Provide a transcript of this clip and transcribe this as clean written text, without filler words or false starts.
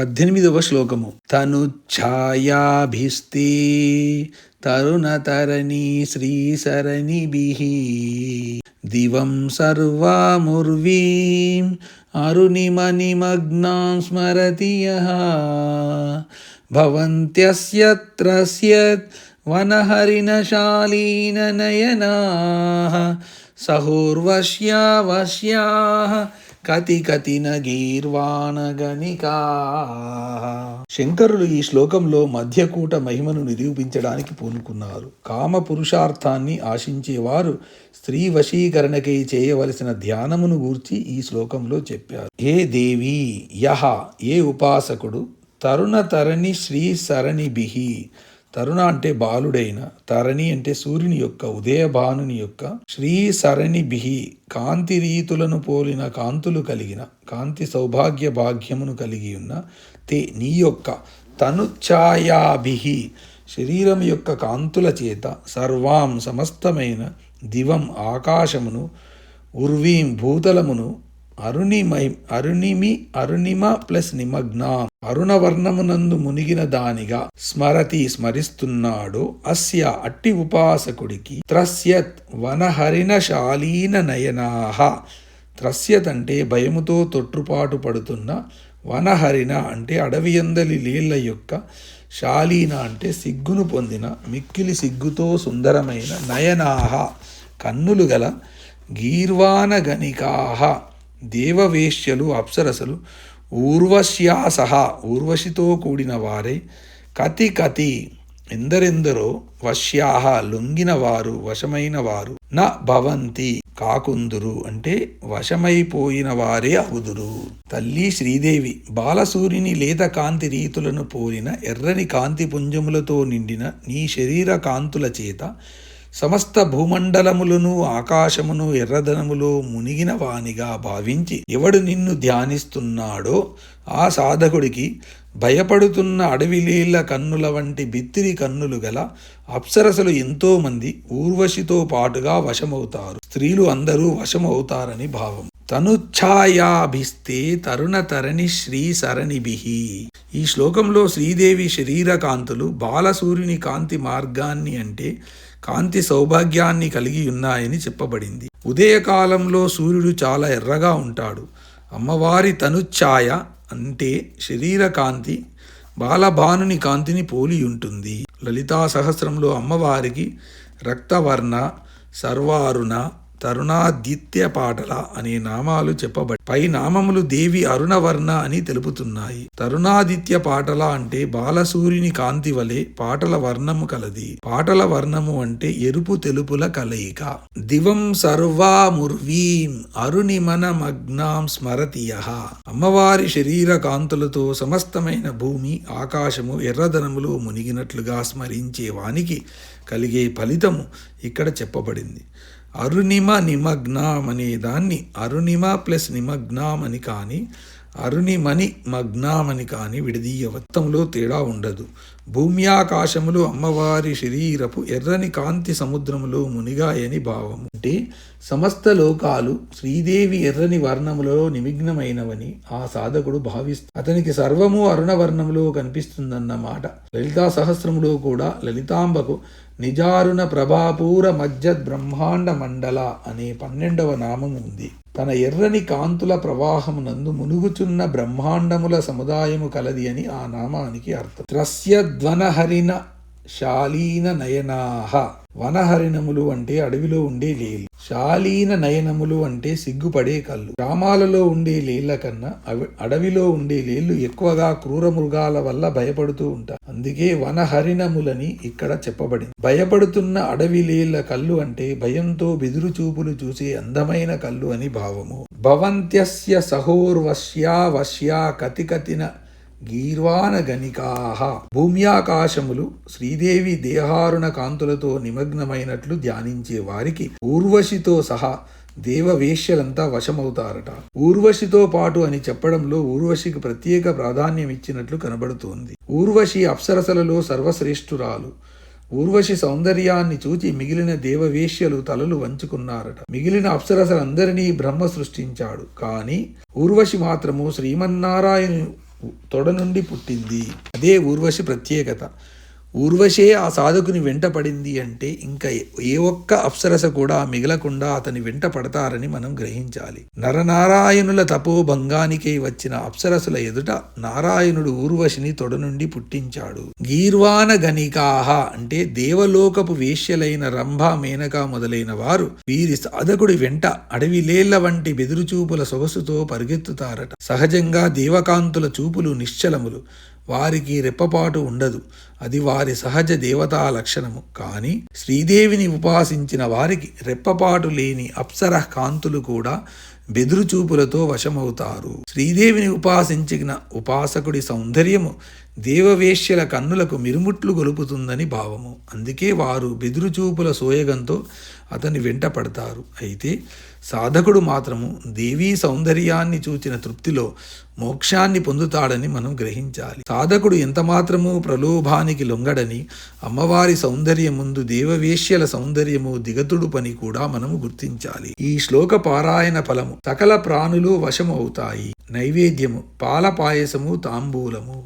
18వ శ్లోకము. తను ఛాయాభిస్తే తరుణతరణీ శ్రీసరణిభిః దివం సర్వాముర్వీం అరుణిమనిమగ్నాం స్మరతి యః భవంత్యస్యత్రస్యత్ వనహరిణశాలీననయనాః సహోర్వశ్యా వశ్యాః కతి కతిన గీర్వాణగణికా. శంకరులు ఈ శ్లోకంలో మధ్యకూట మహిమను నిరూపించడానికి పూనుకున్నారు. కామ పురుషార్థాన్ని ఆశించేవారు స్త్రీ వశీకరణకై చేయవలసిన ధ్యానమును గూర్చి ఈ శ్లోకంలో చెప్పారు. ఏ దేవి యహ ఏ ఉపాసకుడు తరుణ తరణి శ్రీ సరణిభిః, తరుణ అంటే బాలుడైన, తరణి అంటే సూర్యుని యొక్క ఉదయభానుని యొక్క, శ్రీ సరణిభిః కాంతి రీతులను పోలిన కాంతులు కలిగిన, కాంతి సౌభాగ్య భాగ్యమును కలిగి ఉన్న తే నీ యొక్క తనుఛాయాభిః శరీరం యొక్క కాంతుల చేత సర్వాం సమస్తమైన దివం ఆకాశమును ఉర్వీం భూతలమును అరుణిమ ప్లస్ నిమగ్నాం అరుణవర్ణమునందు మునిగిన దానిగా స్మరిస్తున్నాడు. అస్య అట్టి ఉపాసకుడికి త్రస్యత్ వనహరిణశాలీన నయనాః, త్రస్యత్ అంటే భయముతో తొట్టుపాటు పడుతున్న, వనహరిణ అంటే అడవియందలి లీళ్ల యొక్క, శాలీన అంటే సిగ్గును పొందిన, మిక్కిలి సిగ్గుతో సుందరమైన, నయనాః కన్నులు గల, గీర్వాణగణికాః దేవవేశ్యలు అప్సరసలు, ఊర్వశ్యాసహ ఊర్వశితో కూడిన వారై, కతి కతి ఎందరెందరో, వశ్యాహ లొంగిన వారు వశమైన వారు, న భవంతి కాకుందురు అంటే వశమైపోయిన వారే అవుదురు. తల్లి శ్రీదేవి బాలసూర్యుని లేత కాంతి రీతులను పోలిన ఎర్రని కాంతి పుంజములతో నిండిన నీ శరీర కాంతుల చేత సమస్త భూమండలములను ఆకాశమును ఎర్రదనములో మునిగిన వానిగా భావించి ఎవడు నిన్ను ధ్యానిస్తున్నాడో ఆ సాధకుడికి భయపడుతున్న అడవిలీళ్ల కన్నుల వంటి బిత్తిరి కన్నులు గల అప్సరసలు ఎంతోమంది ఊర్వశితో పాటుగా వశమవుతారు. స్త్రీలు అందరూ వశమవుతారని భావం. తనుఛాయాభిస్తే తరుణ తరణి శ్రీ సరణిభిః. ఈ శ్లోకంలో శ్రీదేవి శరీర కాంతులు బాలసూర్యుని కాంతి మార్గాన్ని అంటే కాంతి సౌభాగ్యాన్ని కలిగి ఉన్నాయని చెప్పబడింది. ఉదయకాలంలో సూర్యుడు చాలా ఎర్రగా ఉంటాడు. అమ్మవారి తనుఛాయ అంటే శరీర కాంతి బాలభానుని కాంతిని పోలి ఉంటుంది. లలితా సహస్రంలో అమ్మవారికి రక్తవర్ణ, సర్వారుణ, తరుణాదిత్య పాటల అనే నామాలు చెప్పబడి పై నామములు దేవి అరుణవర్ణ అని తెలుపుతున్నాయి. తరుణాదిత్య పాటల అంటే బాలసూర్యుని కాంతి వలె పాటల వర్ణము కలది. పాటల వర్ణము అంటే ఎరుపు తెలుపుల కలయిక. దివం సర్వాముర్వీం అరుణిమన మగ్నాం స్మరతి యః. అమ్మవారి శరీర కాంతులతో సమస్తమైన భూమి ఆకాశము ఎర్రదనములో మునిగినట్లుగా స్మరించే వానికి కలిగే ఫలితము ఇక్కడ చెప్పబడింది. అరుణిమ నిమగ్నాం అనే దాన్ని అరుణిమ ప్లస్ నిమగ్నాం అని కానీ అరుణిమని మగ్నాం అని కానీ విడదీయవత్తంలో తేడా ఉండదు. భూమ్యాకాశములు అమ్మవారి శరీరపు ఎర్రని కాంతి సముద్రములో మునిగాయని భావము. అంటే సమస్త లోకాలు శ్రీదేవి ఎర్రని వర్ణములో నిమగ్నమైనవని ఆ సాధకుడు భావిస్తాడు. అతనికి సర్వము అరుణవర్ణములో కనిపిస్తుందన్నమాట. లలితా సహస్రములో కూడా లలితాంబకు నిజారుణ ప్రభాపూర మజ్జద్ బ్రహ్మాండ మండల అనే 12వ నామము ఉంది. తన ఎర్రని కాంతుల ప్రవాహమునందు మునుగుచున్న బ్రహ్మాండముల సముదాయము కలది అని ఆ నామానికి అర్థం. త్రస్యద్వనహరిణ శాలీన నయనాః. వనహరిణములు అంటే అడవిలో ఉండే లీలు, శాలీన నయనములు అంటే సిగ్గుపడే కళ్ళు. గ్రామాలలో ఉండే లీళ్ల కన్నా అడవిలో ఉండే లీళ్లు ఎక్కువగా క్రూర మృగాల వల్ల భయపడుతూ ఉంటారు. అందుకే వనహరిణములని ఇక్కడ చెప్పబడింది. భయపడుతున్న అడవి లీళ్ల కళ్ళు అంటే భయంతో బెదురు చూపులు చూసే అందమైన కళ్ళు అని భావము. భవంత్యస్య సహోర్వశ్యా వశ్యా కతి కతిన గీర్వాణగణికాః. భూమ్యాకాశములు శ్రీదేవి దేహారుణ కాంతులతో నిమగ్నమైనట్లు ధ్యానించే వారికి ఊర్వశితో సహా దేవవేశ్యలంతా వశమవుతారట. ఊర్వశితో పాటు అని చెప్పడంలో ఊర్వశికి ప్రత్యేక ప్రాధాన్యం ఇచ్చినట్లు కనబడుతోంది. ఊర్వశి అప్సరసలలో సర్వశ్రేష్ఠురాలు. ఊర్వశి సౌందర్యాన్ని చూచి మిగిలిన దేవవేశ్యలు తలలు వంచుకున్నారట. మిగిలిన అప్సరసలందరినీ బ్రహ్మ సృష్టించాడు. కానీ ఊర్వశి మాత్రము శ్రీమన్నారాయణు తొడ నుండి పుట్టింది. అదే ఊర్వశి ప్రత్యేకత. ఊర్వశే ఆ సాధకుని వెంట పడింది అంటే ఇంకా ఏ ఒక్క అప్సరస కూడా మిగలకుండా అతని వెంట పడతారని మనం గ్రహించాలి. నరనారాయణుల తపోభంగానికై వచ్చిన అప్సరసుల ఎదుట నారాయణుడు ఊర్వశిని తొడ నుండి పుట్టించాడు. గీర్వాణ గణికాహ అంటే దేవలోకపు వేశ్యలైన రంభ, మేనక మొదలైన వారు వీరి సాధకుడి వెంట అడవిలేళ్ల వంటి బెదురుచూపుల సొగసుతో పరిగెత్తుతారట. సహజంగా దేవకాంతుల చూపులు నిశ్చలములు, వారికి రెప్పపాటు ఉండదు. అది వారి సహజ దేవతా లక్షణము. కానీ శ్రీదేవిని ఉపాసించిన వారికి రెప్పపాటు లేని అప్సర కాంతులు కూడా బెదురుచూపులతో వశమవుతారు. శ్రీదేవిని ఉపాసించిన ఉపాసకుడి సౌందర్యము దేవవేశ్యల కన్నులకు మిరుముట్లు గొలుపుతుందని భావము. అందుకే వారు బెదురుచూపుల సోయగంతో అతని వెంట పడతారు. అయితే సాధకుడు మాత్రము దేవీ సౌందర్యాన్ని చూచిన తృప్తిలో మోక్షాన్ని పొందుతాడని మనం గ్రహించాలి. సాధకుడు ఎంతమాత్రము ప్రలోభానికి లొంగడని, అమ్మవారి సౌందర్యం ముందు దేవవేశ్యల సౌందర్యము దిగతుడు పని కూడా మనము గుర్తించాలి. ఈ శ్లోక పారాయణ ఫలము సకల ప్రాణులు వశము అవుతాయి. నైవేద్యము పాల పాయసము తాంబూలము.